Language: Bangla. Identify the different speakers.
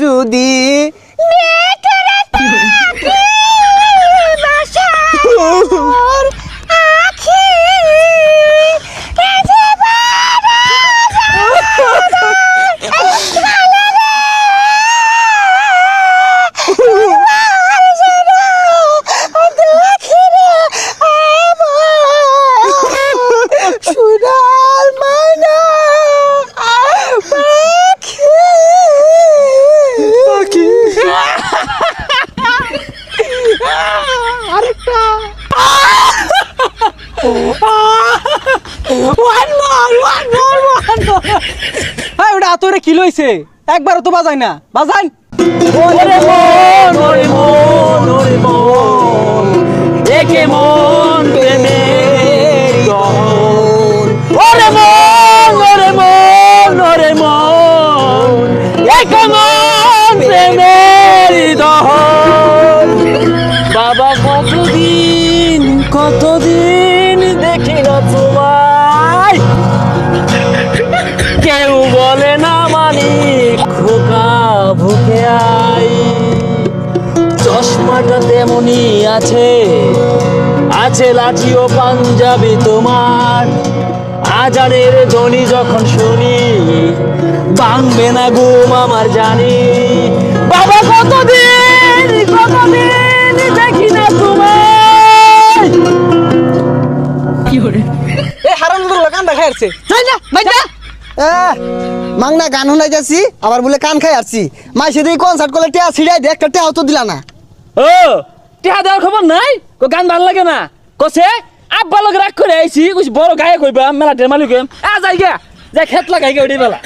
Speaker 1: যদি
Speaker 2: তোরে কি লইছে একবারও তো বাজাই না বাজান
Speaker 3: ওরে মন ওরে মন ওরে মন একে মন প্রেমের গহন ওরে মন ওরে মন ওরে মন একে মন প্রেমের দহন বাবা কতদিন দেখি না তোমায় কেউ বলে না মানি খোকা ভুকে আই চশমাটা তেমনি আছে লাঠি ও পাঞ্জাবি তোমার আজানের ধ্বনি যখন শুনি ভাঙবে না ঘুম আমার জানি বাবা কতদিন দেখি না তোমায় কি করে
Speaker 2: এই হারামজাদার কান দেখাই আসছে
Speaker 3: যাই না বাইটা
Speaker 1: মাংনা গান শোনাই যাচ্ছি আবার বলে কান খাই আসছি মাই সেদিন কনসার্ট করলে টিয়া ছিড়াই দিয়ে একটা টিয়াও তো দিলা না
Speaker 3: ও টিহা দেওয়ার খবর নাই কো গান ভাল লাগে না কসে আব্বা লোক রাগ করে আইছি কইছি বড় গায়ে কইবা মেলা ডেমালি কইম যাই খেত লাগাই গে ওডি বেলা